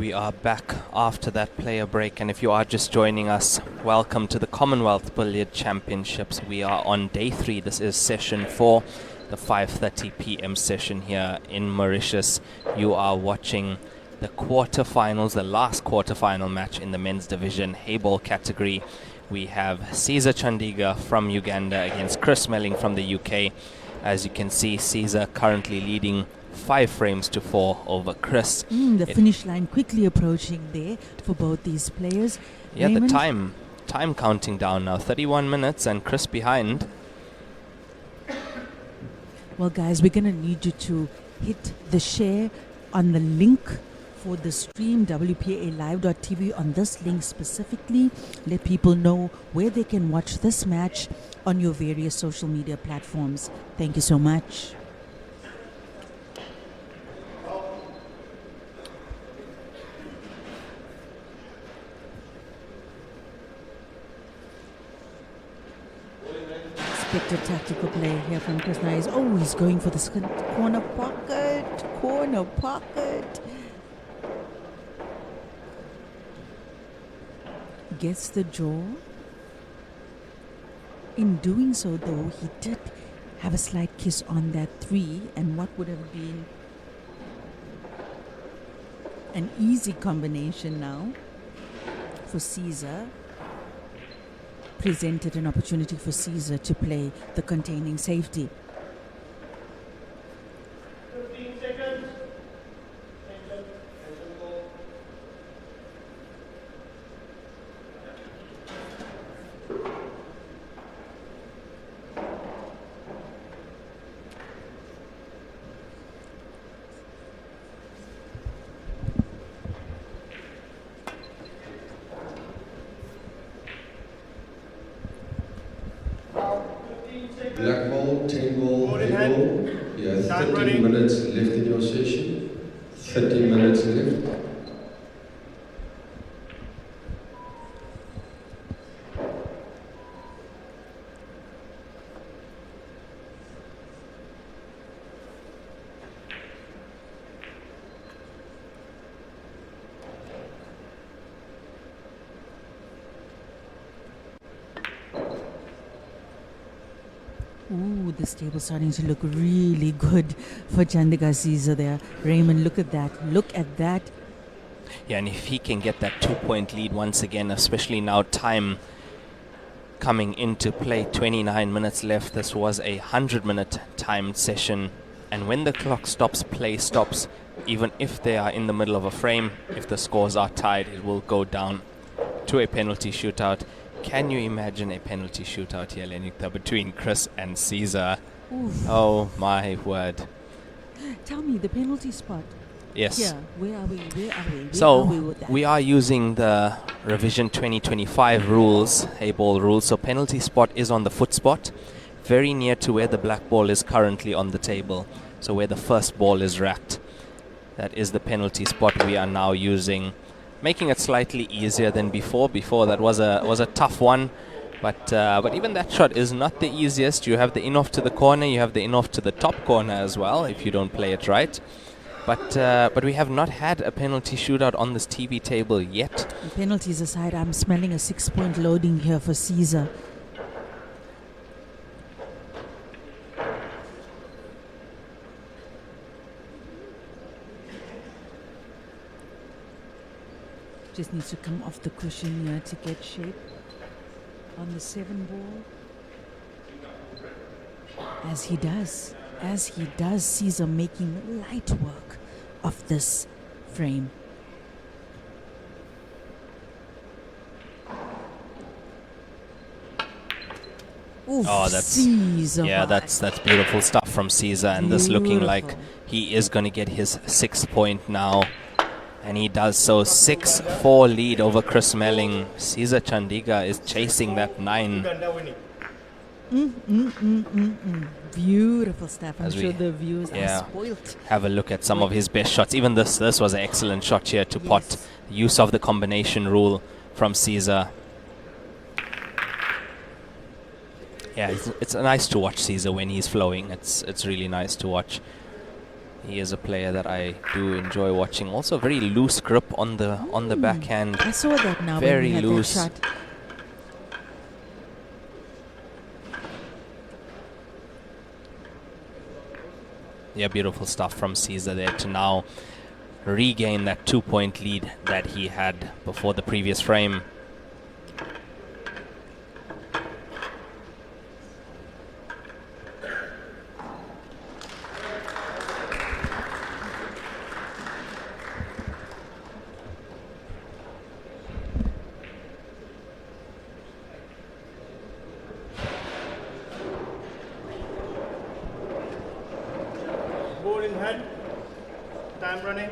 We are back after that player break, and if you are just joining us, welcome to the Commonwealth Billiard Championships. We are on day 3. This is session 4, the 5:30 p.m. session here in Mauritius. You are watching the quarterfinals, the last quarterfinal match in the men's division hayball category. We have Ceazer Chandiga from Uganda against Chris Melling from the UK. As you can see, Ceazer currently leading 5 frames to 4 over Chris. The finish line quickly approaching there for both these players. Yeah, Raymond? the time counting down now, 31 minutes and Chris behind. Well, guys, we're going to need you to hit the share on the link for the stream, WPALive.tv. On this link specifically, let people know where they can watch this match on your various social media platforms. Thank you so much. Expected tactical play here from Chris Nyes. Oh, he's going for the corner pocket. Gets the draw. In doing so, though, he did have a slight kiss on that 3, and what would have been an easy combination now for Ceazer presented an opportunity for Ceazer to play the containing safety. 15 seconds. Black ball, 10 ball, red ball. You have 30 minutes left in your session. 30 minutes left. Ooh, this table's starting to look really good for Chandiga Ceazer there. Raymond, look at that. Look at that. Yeah, and if he can get that 2-point lead once again, especially now time coming into play, 29 minutes left. This was a 100-minute timed session, and when the clock stops, play stops. Even if they are in the middle of a frame, if the scores are tied, it will go down to a penalty shootout. Can you imagine a penalty shootout here, Lenikta, between Chris and Ceazer? Oof. Oh my word. Tell me, the penalty spot. Yes. Yeah, where are we? Where are So we with that? we are using the revision 2025 rules, hayball rules. So penalty spot is on the foot spot, very near to where the black ball is currently on the table. So where the first ball is racked. That is the penalty spot we are now using, making it slightly easier than before. Before that was a tough one, but even that shot is not the easiest. You have the in-off to the corner, you have the in-off to the top corner as well if you don't play it right. But we have not had a penalty shootout on this TV table yet. Penalties aside, I'm smelling a 6-point loading here for Ceazer. Just needs to come off the cushion here to get shape on the 7 ball. As he does, Ceazer making light work of this frame. Oof, Oh, that's Ceazer. yeah, that's beautiful stuff from Ceazer, and this looking like he is going to get his 6th point now. And he does so. 6-4 lead over Chris Melling. Ceazer Chandiga is chasing that 9. Beautiful stuff. I'm As sure we- the viewers yeah. are spoilt. Have a look at some of his best shots. Even this was an excellent shot here to pot. Yes. Use of the combination rule from Ceazer. Yeah, it's nice to watch Ceazer when he's flowing. It's really nice to watch. He is a player that I do enjoy watching. Also, very loose grip on the backhand. I saw that now Very when he had loose. that shot. Yeah, beautiful stuff from Ceazer there to now regain that 2-point lead that he had before the previous frame. Ball in hand. Time running.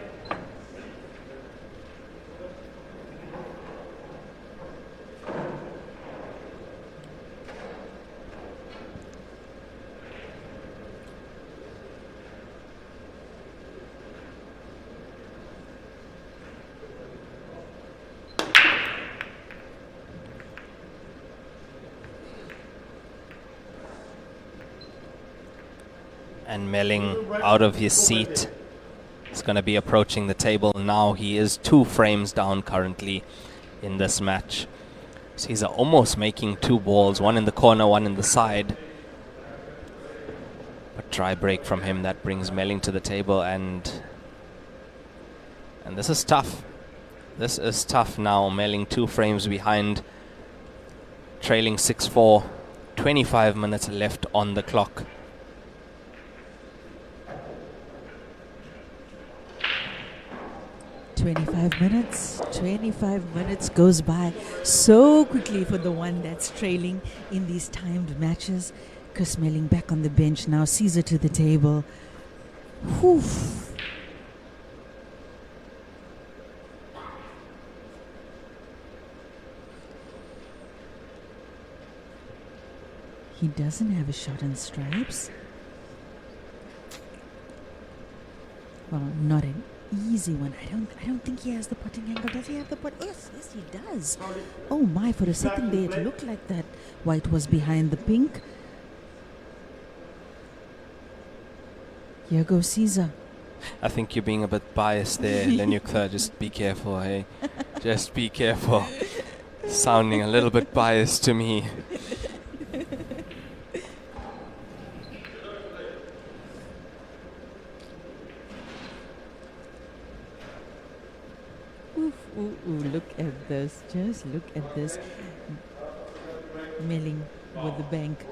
And Melling out of his seat. He's going to be approaching the table now. He is 2 frames down currently in this match. So he's almost making 2 balls, one in the corner, one in the side. But try break from him, that brings Melling to the table, and this is tough. This is tough now. Melling 2 frames behind, trailing 6-4, 25 minutes left on the clock. Twenty-five minutes goes by so quickly for the one that's trailing in these timed matches. Chris Melling back on the bench now. Ceazer to the table. Whew. He doesn't have a shot on stripes. Well, not an easy one. I don't think he has the putting angle. Does he have the putt? Yes, he does. Oh my, for a second there it looked like that white was behind the pink. Here goes Ceazer. I think you're being a bit biased there, Lenyukta. Just be careful, hey? Just be careful. Sounding a little bit biased to me. Look at this. Just look at this. Melling with the bank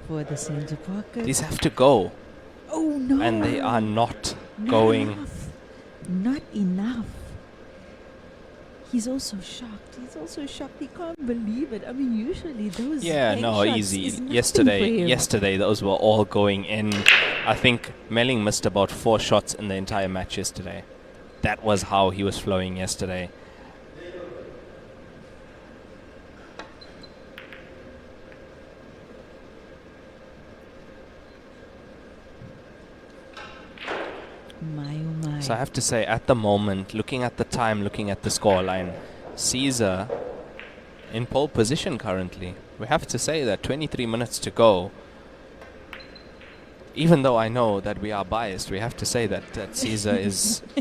for the center pocket. These have to go. Oh no. And they are not Not going. enough. Not enough. He's also shocked. He can't believe it. I mean, usually those Yeah, no, shots easy. is nothing for him. Yesterday, those were all going in. I think Meling missed about 4 shots in the entire match yesterday. That was how he was flowing yesterday. My oh my. So I have to say, at the moment, looking at the time, looking at the scoreline, Ceazer in pole position currently. We have to say that 23 minutes to go. Even though I know that we are biased, we have to say that Ceazer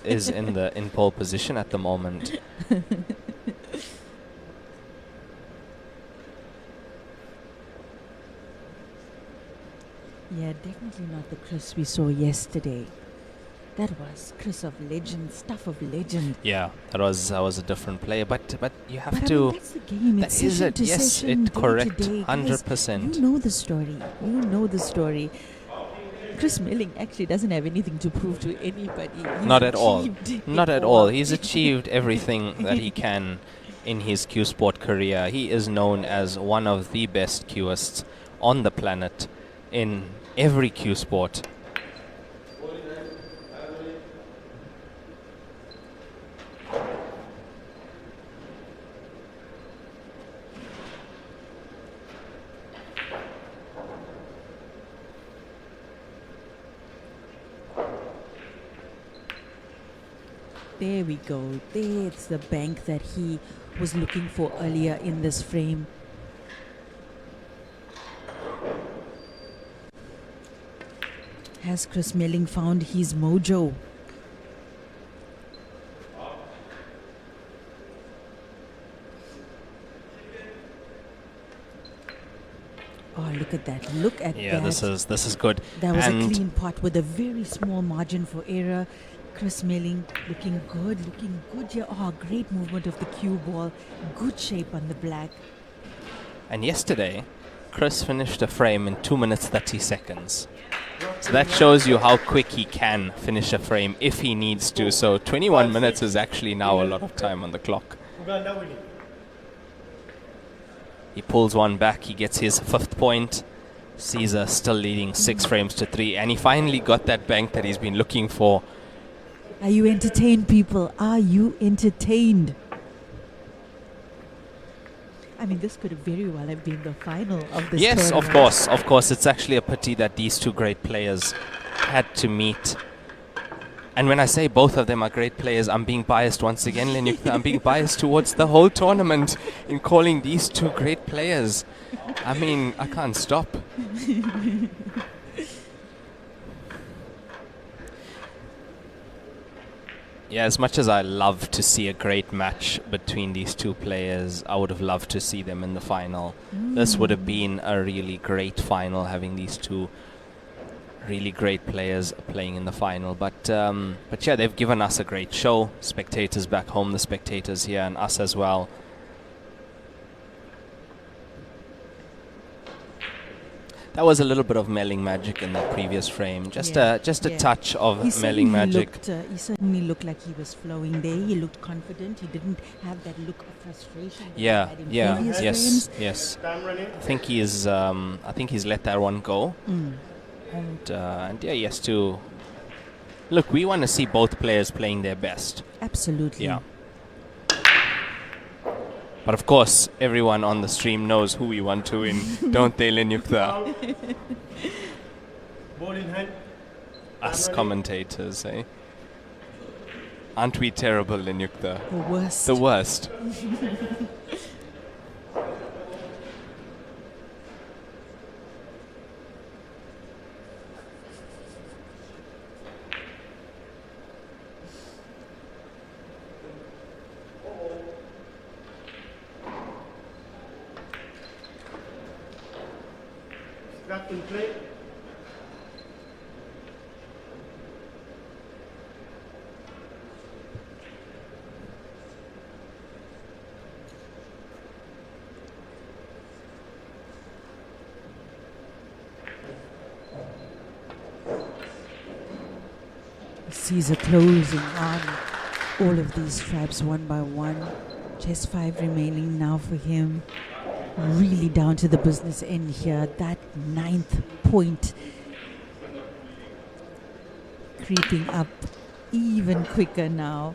is in pole position at the moment. Yeah, definitely not the Chris we saw yesterday. That was Chris of legend, stuff of legend. Yeah, that was a different player, but you have But I to. mean, that's the game. That It's is session it. to Yes, session, it day correct. to day. Guys, 100%. You know the story. You know the story. Chris Melling actually doesn't have anything to prove to anybody. He's Not at all. achieved Not it at all. He's achieved everything that he can in his Q Sport career. He is known as one of the best Qists on the planet in every Q Sport. There we go. There's the bank that he was looking for earlier in this frame. Has Chris Melling found his mojo? Oh, look at that. Look at Yeah, that. this is good. That was And a clean pot with a very small margin for error. Chris Melling looking good here. Oh, great movement of the cue ball. Good shape on the black. And yesterday, Chris finished a frame in 2 minutes 30 seconds. So that shows you how quick he can finish a frame if he needs to. So 21 minutes is actually now a lot of time on the clock. Uganda winning. He pulls one back, he gets his 5th point. Ceazer still leading 6 frames to 3. And he finally got that bank that he's been looking for. Are you entertained, people? Are you entertained? I mean, this could very well have been the final of this Yes, tournament. of course. It's actually a pity that these two great players had to meet. And when I say both of them are great players, I'm being biased once again, Lenyukta. I'm being biased towards the whole tournament in calling these two great players. I mean, I can't stop. Yeah, as much as I love to see a great match between these two players, I would have loved to see them in the final. This would have been a really great final, having these two really great players playing in the final. But yeah, they've given us a great show. Spectators back home, the spectators here, and us as well. That was a little bit of Meling magic in that previous frame. Just a touch of Meling magic. He certainly looked like he was flowing there. He looked confident. He didn't have that look of frustration that he had in previous frames. Yes. Time running. I think he's let that one go. And yeah, he has to. Look, we want to see both players playing their best. Absolutely. Yeah. But of course, everyone on the stream knows who we want to win, don't they, Lenyukta? Ball in hand. Us commentators, eh? Aren't we terrible, Lenyukta? The worst. The worst. Back in play. Ceazer closing on all of these traps one by one. Just 5 remaining now for him. Really down to the business end here. That 9th point creeping up even quicker now.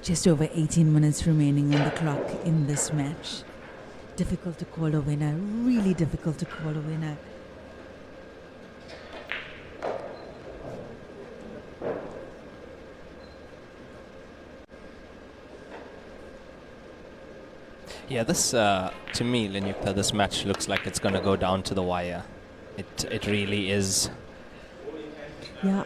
Just over 18 minutes remaining on the clock in this match. Difficult to call a winner. Really difficult to call a winner. Yeah, this, to me, Lenyukta, this match looks like it's going to go down to the wire. It really is. Yeah,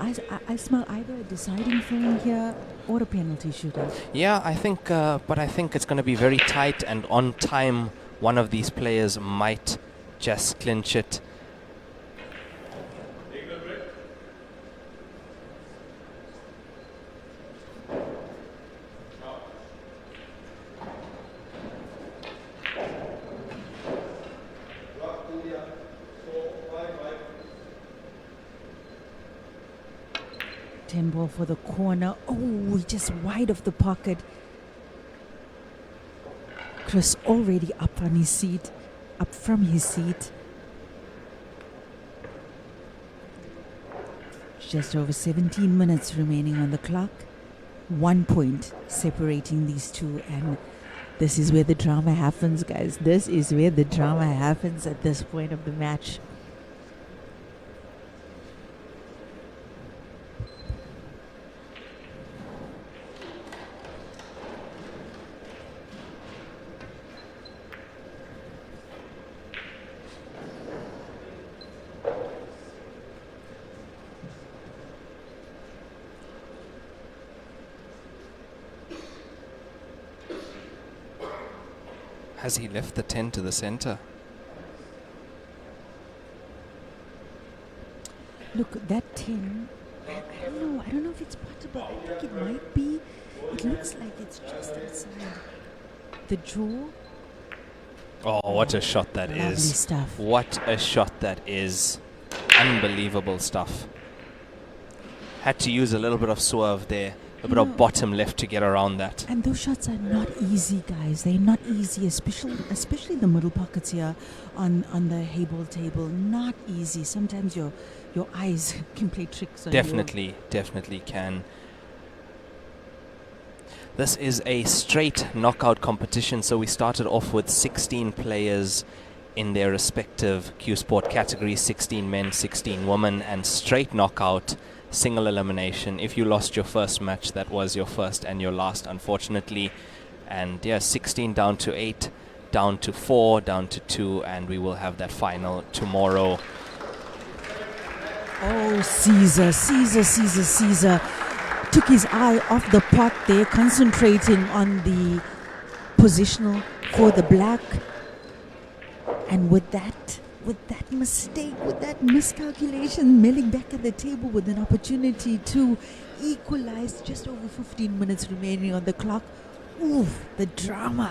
I smell either a deciding frame here or a penalty shootout. Yeah, I think, but I think it's going to be very tight, and on time, one of these players might just clinch it. Ball for the corner. Oh, just wide of the pocket. Chris already up on his seat, up from his seat. Just over 17 minutes remaining on the clock. 1 point separating these two, and this is where the drama happens, guys. This is where the drama happens at this point of the match. Has he left the 10 to the center? Look, that 10, I don't know if it's possible. I think it might be. It looks like it's just outside the draw. Oh, what a shot that Lovely is. stuff. What a shot that is. Unbelievable stuff. Had to use a little bit of swerve there, a bit of bottom left to get around that. And those shots are not easy, guys. They're not easy, especially the middle pockets here on the hayball table. Not easy. Sometimes your eyes can play tricks on you. Definitely can. This is a straight knockout competition, so we started off with 16 players in their respective Q Sport categories, 16 men, 16 women, and straight knockout, single elimination. If you lost your first match, that was your first and your last, unfortunately. And yeah, 16 down to 8, down to 4, down to 2, and we will have that final tomorrow. Oh, Ceazer took his eye off the pot there, concentrating on the positional for the black. And with that mistake, with that miscalculation, Meling back at the table with an opportunity to equalize. Just over 15 minutes remaining on the clock. Ooh, the drama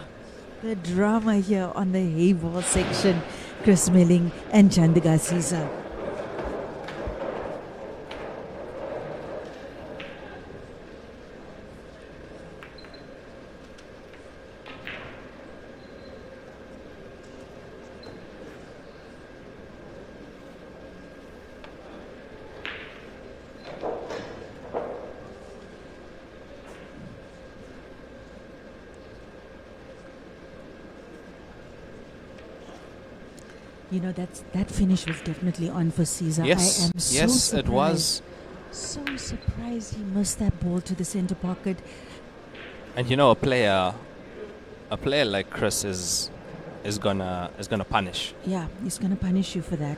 here on the hayball section. Chris Meling and Chandiga Ceazer. You know, that finish was definitely on for Ceazer. Yes, I am so yes, surprised. it was. So surprised he missed that ball to the center pocket. And you know, a player like Chris is gonna punish. Yeah, he's gonna punish you for that.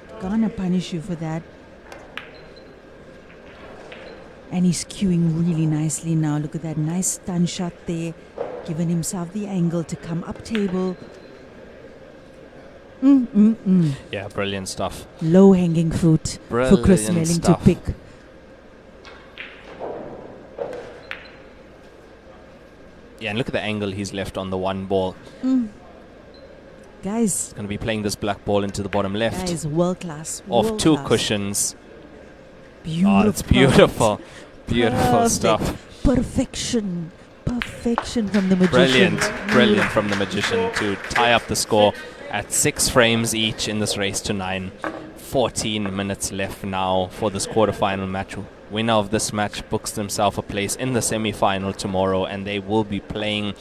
And he's cueing really nicely now. Look at that nice stun shot there, giving himself the angle to come up table. Yeah, brilliant stuff. Low hanging fruit for Chris Meling to pick. Yeah, and look at the angle he's left on the one ball. Guys, Going to be playing this black ball into the bottom left. Guys, world class. Off two cushions. Beautiful. Oh, it's beautiful. Beautiful Perfect. stuff. Perfection from the magician. Brilliant from the magician to tie up the score at 6 frames each in this race to 9. 14 minutes left now for this quarterfinal match. Winner of this match books themselves a place in the semi-final tomorrow, and they will be playing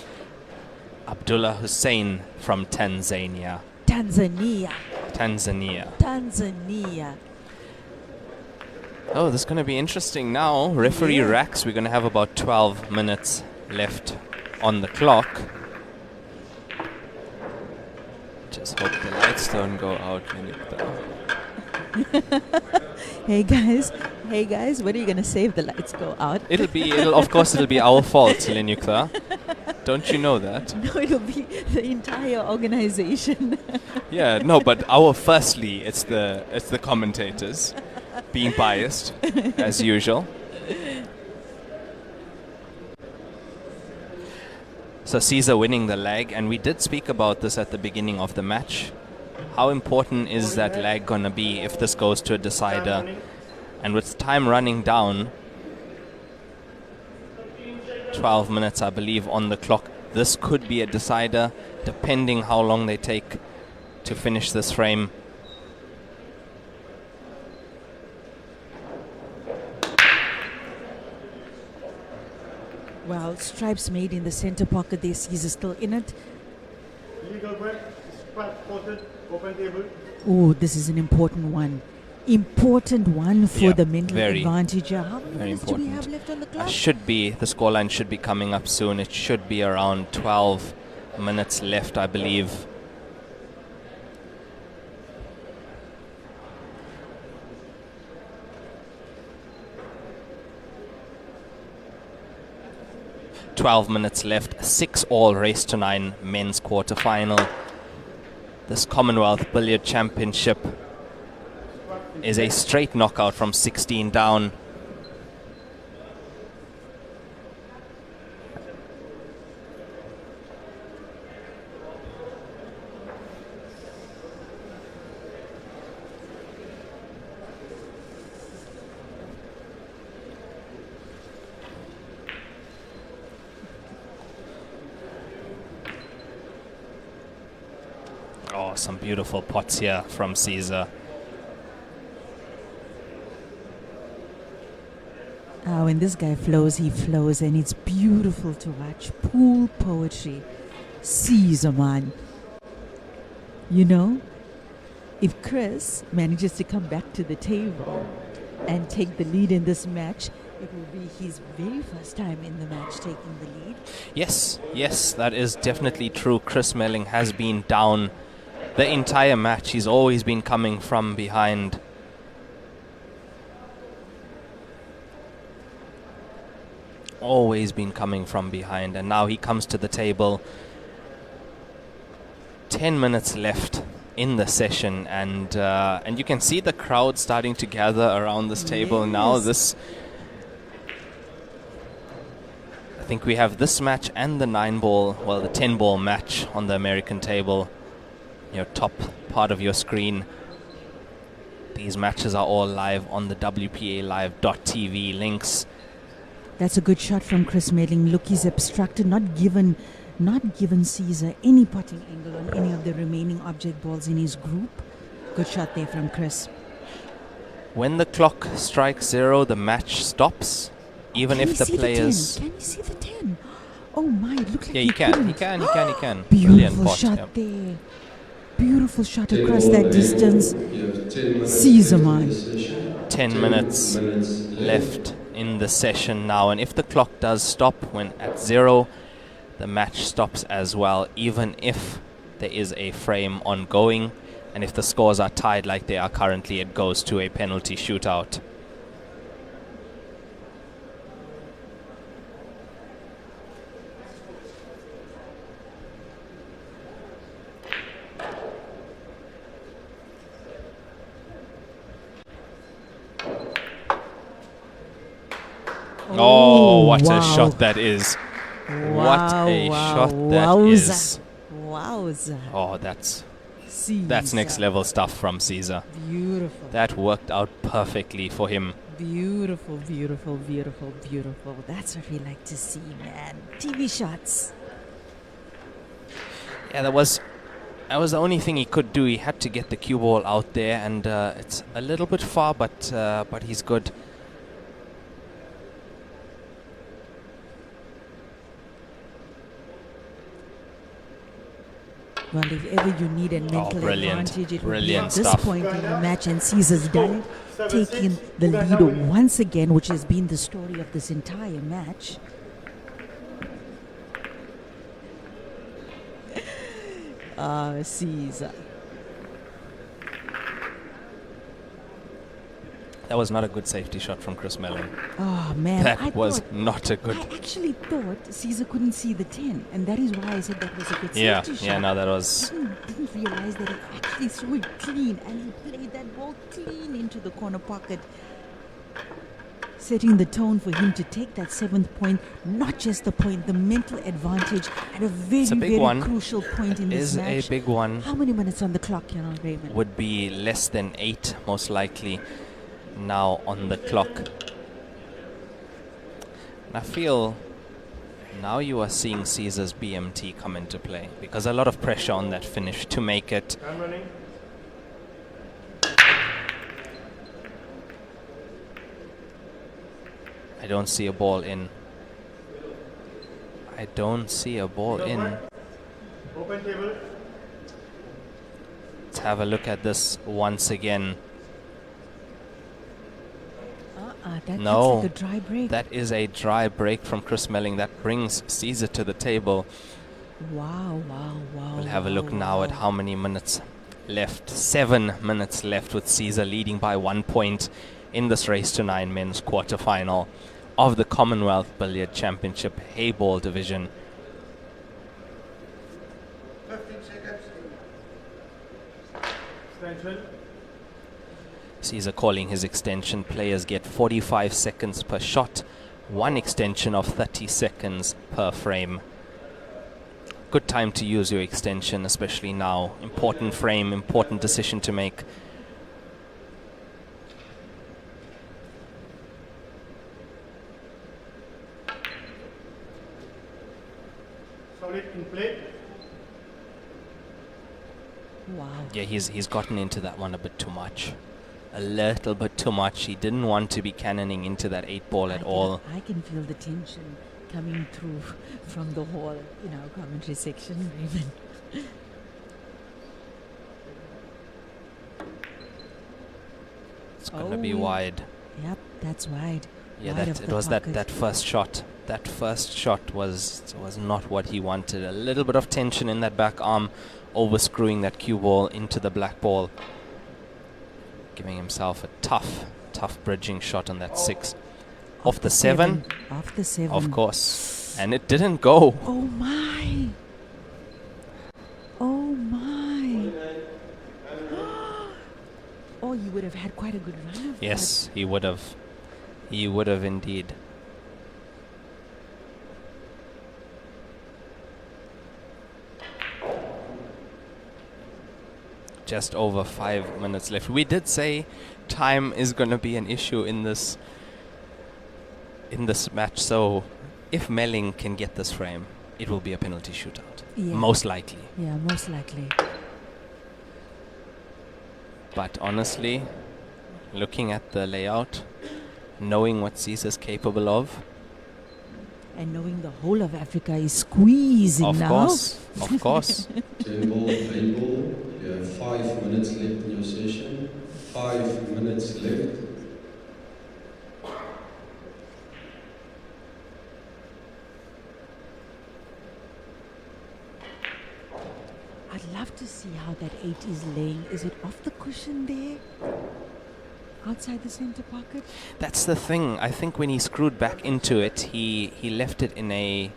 Abdullah Hussein from Tanzania. Tanzania. Oh, this is going to be interesting now. Referee racks. We're going to have about 12 minutes left on the clock. Just hope the lights don't go out. Hey guys, when are you gonna say if the lights go out? Of course it'll be our fault, Lenyukta. Don't you know that? No, it'll be the entire organization. Yeah, no, but firstly, it's the commentators being biased as usual. So Ceazer winning the leg, and we did speak about this at the beginning of the match. How important is that leg gonna be if this goes to a decider? And with time running down, 12 minutes I believe on the clock, this could be a decider depending how long they take to finish this frame. Well, stripes made in the center pocket there. Ceazer still in it. Legal break, spotted, open table. Oh, this is an important one. Important one for the mental very, advantage. How many very minutes do we important. have left on the clock? The scoreline should be coming up soon. It should be around 12 minutes left, I believe. .12 minutes left, 6-all race to 9 men's quarterfinal. This Commonwealth Billiard Championship is a straight knockout from 16 down. Oh, some beautiful pots here from Ceazer. When this guy flows, he flows, and it's beautiful to watch. Pool poetry. Ceazer, man. You know, if Chris manages to come back to the table and take the lead in this match, it will be his very first time in the match taking the lead. Yes, yes, that is definitely true. Chris Melling has been down the entire match. He's always been coming from behind. Always been coming from behind, and now he comes to the table. 10 minutes left in the session, and you can see the crowd starting to gather around this table now. I think we have this match and the 9-ball, well, the 10-ball match on the American table. Your top part of your screen. These matches are all live on the WPALive.tv links. That's a good shot from Chris Meling. Look, he's obstructed, not given Ceazer any potting angle on any of the remaining object balls in his group. Good shot there from Chris. When the clock strikes 0, the match stops. Even if the players... Can you see the 10? Oh my, it looks like yeah, he can. Beautiful pot, shot yeah. there. Beautiful shot 10 across ball that game. distance. You have 10 minutes Ceazer, left in man. the session. 10 minutes left in the session now, and if the clock does stop when at 0, the match stops as well, even if there is a frame ongoing, and if the scores are tied like they are currently, it goes to a penalty shootout. Oh, what a shot that is. What a shot that is. Wowza. Oh, that's Ceazer. next level stuff from Ceazer. Beautiful. That worked out perfectly for him. Beautiful, beautiful, beautiful, beautiful. That's what we like to see, man. TV shots. Yeah, that was the only thing he could do. He had to get the cue ball out there, and it's a little bit far, but he's good. Well, if ever you need a mental brilliant. advantage, it would be Brilliant at this stuff. point in the match, and Ceazer's done it, taking the lead once again, which has been the story of this entire match. Ceazer. That was not a good safety shot from Chris Melling. Oh man, That was not a good... I actually thought Ceazer couldn't see the 10, and that is why I said that was a good Yeah, safety shot. yeah, no, that was... Didn't realize that he actually threw it clean, and he played that ball clean into the corner pocket, setting the tone for him to take that 7th point. Not just the point, the mental advantage at a very, It's a big very one. crucial point in this Is match. a big one. How many minutes on the clock, Raymond? Would be less than 8, most likely, now on the clock. And I feel now you are seeing Ceazer's BMT come into play, because a lot of pressure on that finish to make it. I'm running. I don't see a ball in. I don't see a ball in. Open table. Let's have a look at this once again. That No, looks like a dry break. that is a dry break from Chris Melling. That brings Ceazer to the table. Wow. We'll have a look now at how many minutes left. 7 minutes left, with Ceazer leading by 1 point in this race to 9 men's quarterfinal of the Commonwealth Billiard Championship Hayball division. 15 seconds. Extension. Ceazer calling his extension. Players get 45 seconds per shot, one extension of 30 seconds per frame. Good time to use your extension, especially now. Important frame, important decision to make. Solid in play. Wow. Yeah, he's gotten into that one a bit too much. A little bit too much. He didn't want to be cannoning into that 8 ball at all. I can feel the tension coming through from the hall in our commentary section, Raven. It's gonna be wide. Yep, that's wide. Yeah, Wide that of it the was pocket. that first shot. That first shot was not what he wanted. A little bit of tension in that back arm, over screwing that cue ball into the black ball, giving himself a tough bridging shot on that 6. Off the 7, Off the 7. of course, and it didn't go. Oh my. Oh my. Oh, you would have had quite a good run of Yes, he would have. He would have indeed. Just over 5 minutes left. We did say time is going to be an issue in this match. So if Melling can get this frame, it will be a penalty shootout. Yeah. Most likely. Yeah, most likely. But honestly, looking at the layout, knowing what Ceazer's capable of, And knowing the whole of Africa is squeezing of now. course, of course. 10 ball, 8 ball. You have 5 minutes left in your session. 5 minutes left. I'd love to see how that 8 is laying. Is it off the cushion there? Outside the center pocket? That's the thing. I think when he screwed back into it, he left it in a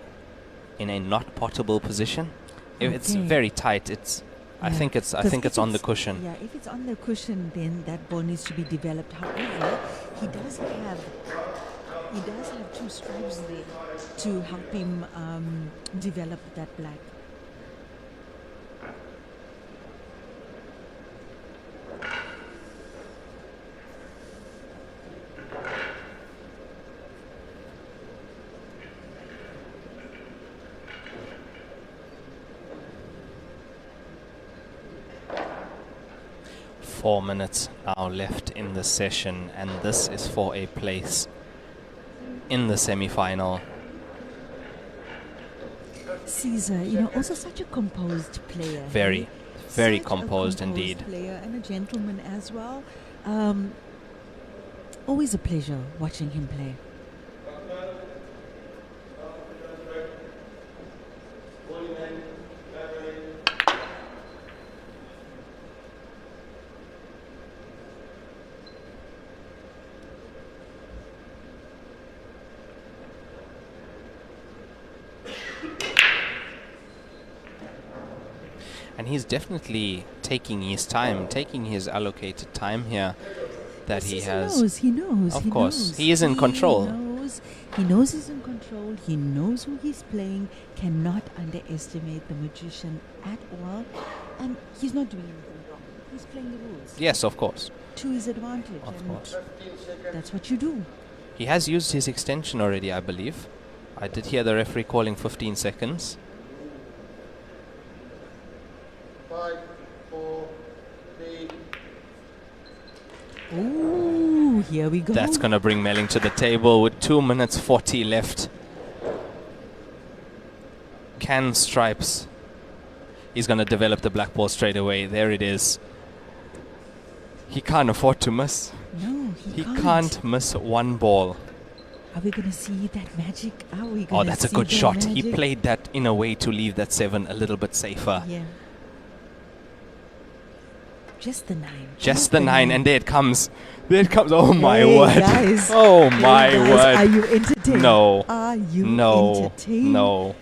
not potable position. If it's Okay. very tight, it's I Yeah. think it's 'Cause if on the cushion. Yeah, if it's on the cushion, then that ball needs to be developed. However, he does have 2 stripes there to help him develop that black. Four minutes now left in the session, and this is for a place in the semi-final. Ceazer, also such a composed player. Very Such a composed indeed. player and a gentleman as well. Always a pleasure watching him play. And he's definitely taking his time, taking his allocated time here that he has. He knows. Of he course. knows. He is in control. He knows he's in control. He knows who he's playing. Cannot underestimate the magician at all. And he's not doing anything wrong. He's playing the rules Yes, of course. to his advantage. Of and course. that's what you do. He has used his extension already, I believe. I did hear the referee calling 15 seconds. 5, 4, 3. Ooh, here we go. That's going to bring Meling to the table with 2 minutes 40 left. Can stripes. He's going to develop the black ball straight away. There it is. He can't afford to miss. No, He can't miss one ball. Are we going to see that magic? Are we Oh, going to that's a see good the shot. He magic? played that in a way to leave that 7 a little bit safer. Yeah. Just the 9. Just the 9, and there it comes. There it comes. Oh my Hey, word. guys. Oh Hey, my guys, word. Are you entertained? No. Are you No, entertained? no.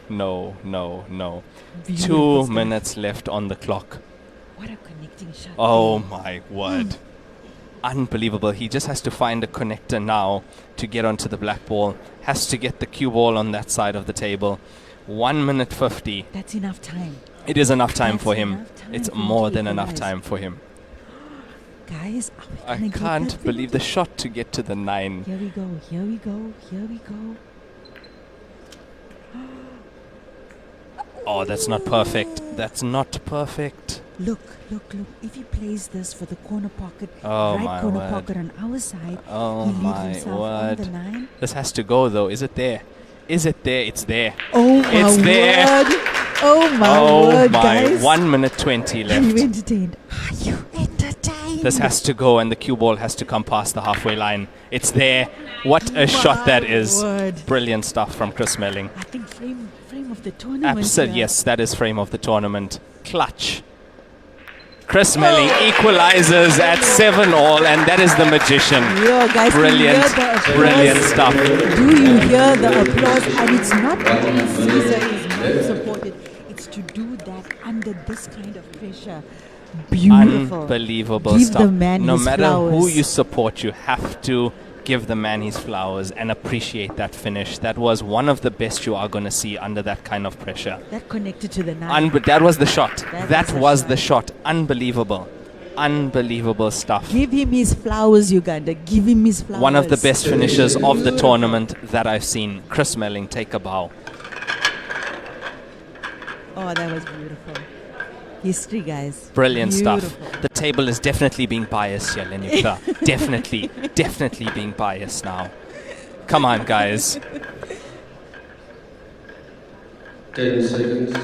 Beautiful 2 stuff. minutes left on the clock. What a connecting shot. Oh there. my word. Unbelievable. He just has to find a connector now to get onto the black ball. Has to get the cue ball on that side of the table. 1 minute 50. That's enough time. It is enough time That's for him. enough time It's for him more to than enough equalize. time for him. Guys, are we I gonna get can't that believe the penalty? shot to get to the 9. Here we go, here we go, here we go. Oh, that's not perfect. That's not perfect. Look, look, look. If he plays this for the corner pocket, Oh right my corner word. pocket on our side, Oh he leaves my himself on the word. 9. This has to go though. Is it there? Is it there? It's there. Oh my It's there. word. Oh my Oh word, my. guys. 1 minute 20 Are you left. entertained? Are you entertained? This has to go and the cue ball has to come past the halfway line. It's there. What a shot that is. Word. Brilliant stuff from Chris Melling. I think frame of the tournament. Absolutely, yes, that is frame of the tournament. Clutch. Chris Melling equalizes at 7-all, and that is the magician. Yo, guys, Brilliant, can you hear the applause? brilliant stuff. Do you hear the applause? And it's not because Ceazer is not supported. It's to do that under this kind of pressure. Beautiful. Unbelievable Give stuff. the man No his matter who flowers. you support, you have to give the man his flowers and appreciate that finish. That was one of the best you are going to see under that kind of pressure. That connected to the 9. That was the shot. That That was was the the shot. Unbelievable. Unbelievable stuff. Give him his flowers, Uganda. Give him his flowers. One of the best finishes of the tournament that I've seen. Chris Melling, take a bow. Oh, that was beautiful. History, guys. Brilliant Beautiful. stuff. The table is definitely being biased here, Lenyuka. definitely being biased now. Come on, guys. 10 seconds.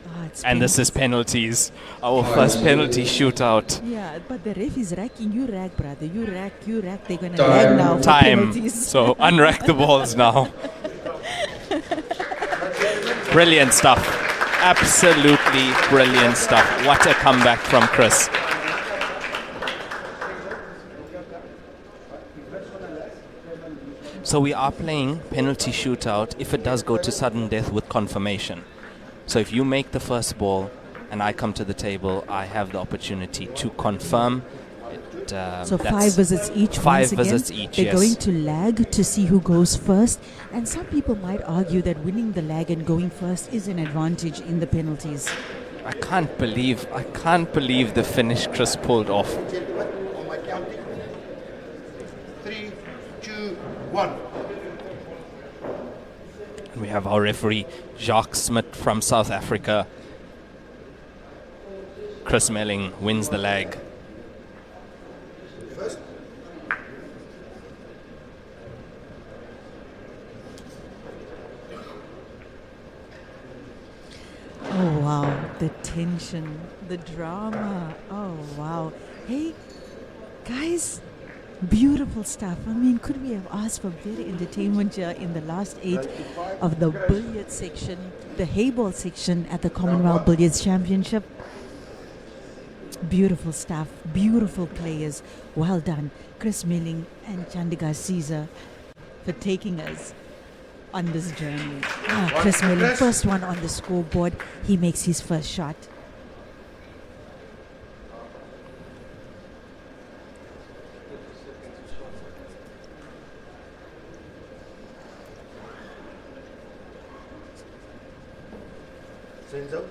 Ah, it's And this is penalties. Our first penalty shootout. Yeah, but the ref is racking. You rack, brother. You rack. They're going to Time. rag now for Time. penalties. So unrack the balls now. Brilliant stuff. Absolutely brilliant stuff. What a comeback from Chris. So we are playing penalty shootout if it does go to sudden death with confirmation. So if you make the first ball and I come to the table, I have the opportunity to confirm. So 5 visits each. 5 once again. visits each, They're yes. going to lag to see who goes first. And some people might argue that winning the lag and going first is an advantage in the penalties. I can't believe the finish Chris pulled off. Gentlemen, on my counting. 3, 2, 1. And we have our referee, Jacques Smit from South Africa. Chris Melling wins the lag. First. Oh, wow. The tension, the drama. Oh, wow. Hey, guys, beautiful stuff. I mean, could we have asked for better entertainment here in the last 8 of the billiard section, the hayball section at the Commonwealth Billiards Championship? Beautiful stuff, beautiful players. Well done, Chris Meling and Chandiga Ceazer, for taking us on this journey. Chris Meling, first one on the scoreboard. He makes his first shot. Ceazer.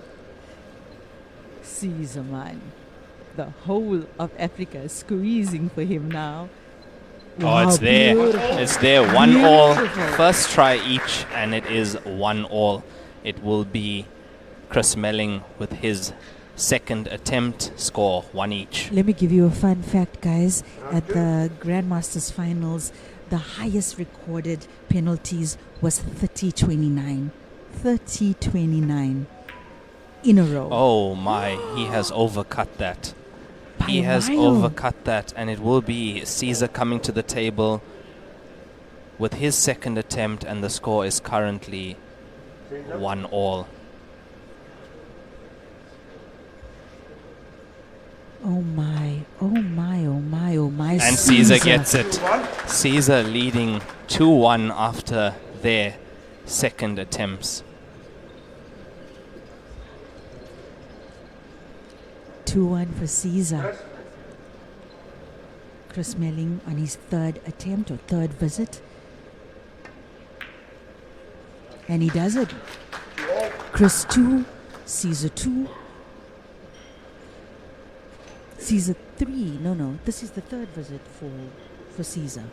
Ceazer, man. The whole of Africa is squeezing for him now. Oh, it's there. beautiful. It's there. 1-all. Beautiful. First try each, and it is 1-all. It will be Chris Melling with his second attempt, score 1 each. Let me give you a fun fact, guys. At the Grandmasters finals, the highest recorded penalties was 30-29. 30-29 in a row. Oh my, he has overcut that. By He a has mile. overcut that, and it will be Ceazer coming to the table with his second attempt, and the score is currently 1-all. Oh my, oh my, oh my, oh my. And Ceazer gets it. Ceazer leading 2-1 after their second attempts. 2-1 for Ceazer. Chris Melling on his third attempt or third visit. And he does it. Chris 2, Ceazer 2. Ceazer 3. No. This is the third visit for Ceazer.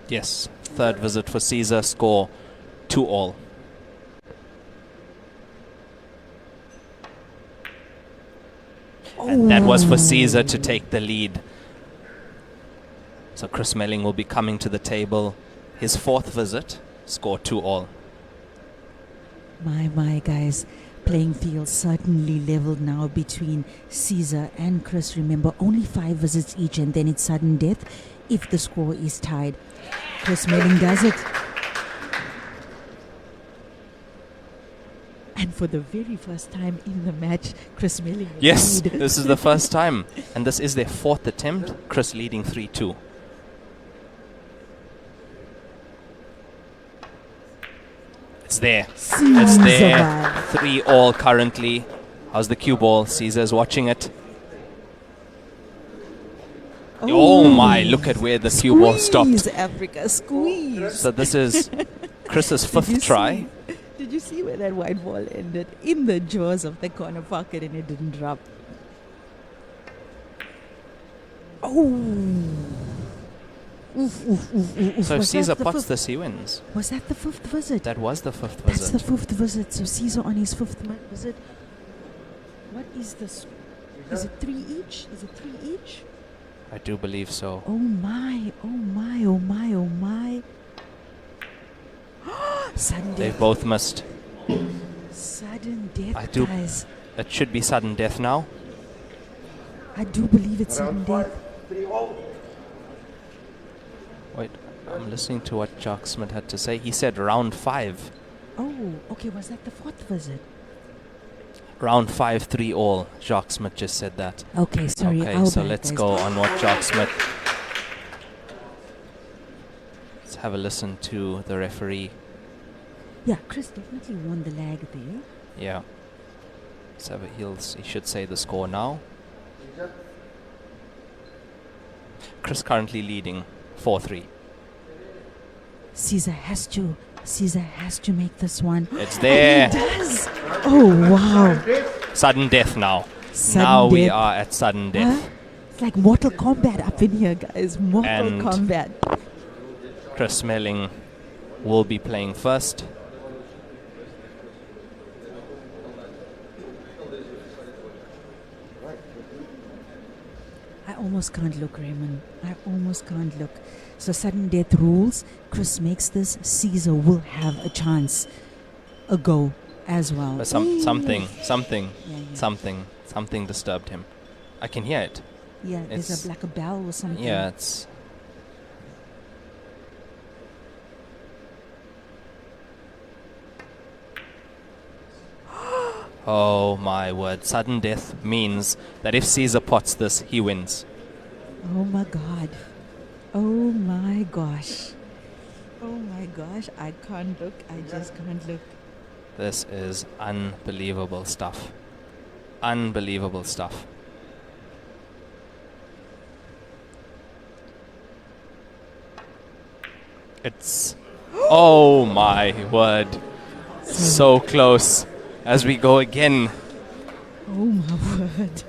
Yes, third visit for Ceazer, score 2-all. And that was for Ceazer to take the lead. So Chris Melling will be coming to the table. His fourth visit, score 2-all. My guys, playing field certainly leveled now between Ceazer and Chris. Remember, only 5 visits each, and then it's sudden death if the score is tied. Chris Meling does it. And for the very first time in the match, Chris Meling Yes, lead. this is the first time. And this is their fourth attempt. Chris leading 3-2. It's there. It's there. Ceazer. 3-all currently. How's the cue ball? Ceazer's watching it. Oh my, look at where the cue ball stopped. Squeeze, Africa, squeeze. So this is Chris's Did you fifth try. Did you see where that white ball ended? In the jaws of the corner pocket, and it didn't drop. Oh. Oof. So if Was that Ceazer the pots fifth- this, he wins. Was that the 5th visit? That was the 5th That's the visit. 5th visit. So Ceazer on his 5th visit. What is this? Is it 3 each? Is it 3 each? I do believe so. Oh my. Sudden They've death. both missed. Sudden death, I do- guys. It should be sudden death now. I do believe it's sudden Round death. 5, 3-all. Wait, I'm listening to what Jacques Smith had to say. He said round 5. Oh, okay. Was that the 4th visit? Round 5, 3-all. Jacques Smith just said that. Okay, sorry. Okay, I'll so back, let's guys. go on what Jacques Smith. Let's have a listen to the referee. Yeah, Chris definitely won the lag there. Yeah. So he should say the score now. Chris currently leading 4-3. Ceazer has to make this one. It's there. He does. Oh wow! Sudden death now. Sudden now we death. are at sudden death. Huh? It's like Mortal Kombat up in here, guys. Mortal And- Kombat. Chris Melling will be playing first. I almost can't look, Raymond. I almost can't look. So sudden death rules. Chris makes this. Ceazer will have a chance, a go as well. But Ooh. something Yeah. disturbed him. I can hear it. Yeah, there's It's- like a bell or something. Yeah, it's. Oh my word. Sudden death means that if Ceazer pots this, he wins. Oh my God. Oh my gosh. Oh my gosh. I can't look. I just can't look. This is unbelievable stuff. Unbelievable stuff. It's. Oh my word. So close. As we go again. Oh my word.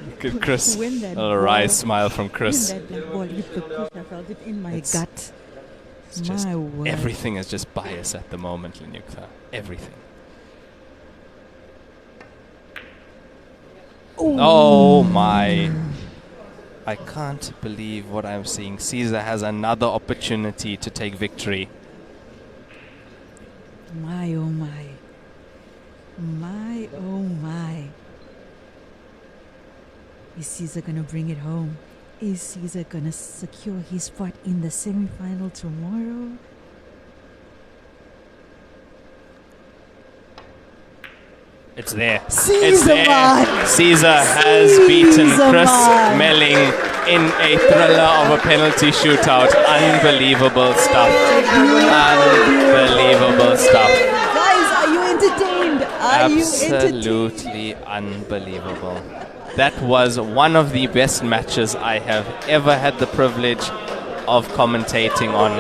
Look at Chris. When that A wry ball- smile from Chris. When that black ball hit the push, I felt it in my It's- gut. It's just My word. everything is just bias at the moment, Linyukta. Everything. Oh my. I can't believe what I'm seeing. Ceazer has another opportunity to take victory. My oh my. My oh my. Is Ceazer gonna bring it home? Is Ceazer gonna secure his spot in the semi-final tomorrow? It's there. It's Ceazer there. won. Ceazer has beaten Ceazer Chris won. Melling in a thriller of a penalty shootout. Unbelievable stuff. Unbelievable stuff. Guys, are you entertained? Are you entertained? Absolutely unbelievable. That was one of the best matches I have ever had the privilege of commentating on.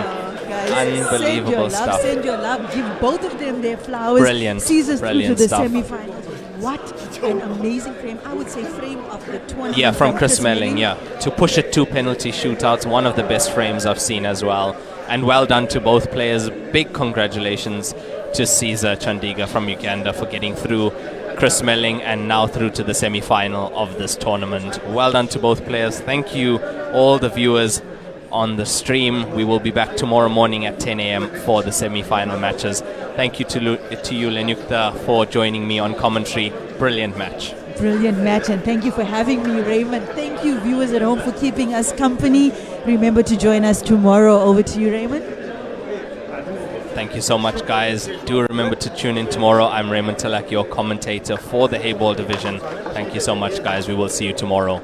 Guys, Unbelievable stuff. Send your love. Give both of them their flowers. Brilliant, Ceazer through to brilliant the stuff. semi-finals. What an amazing frame. I would say frame of the tournament. Yeah, from Chris Melling, yeah. To push it to penalty shootouts, one of the best frames I've seen as well. And well done to both players. Big congratulations to Ceazer Chandiga from Uganda for getting through Chris Melling and now through to the semi-final of this tournament. Well done to both players. Thank you, all the viewers on the stream. We will be back tomorrow morning at 10 a.m. for the semi-final matches. Thank you to you, Lenukta, for joining me on commentary. Brilliant match. Brilliant match, and thank you for having me, Raymond. Thank you, viewers at home, for keeping us company. Remember to join us tomorrow. Over to you, Raymond. Thank you so much, guys. Do remember to tune in tomorrow. I'm Raymond Talak, your commentator for the Hayball division. Thank you so much, guys. We will see you tomorrow.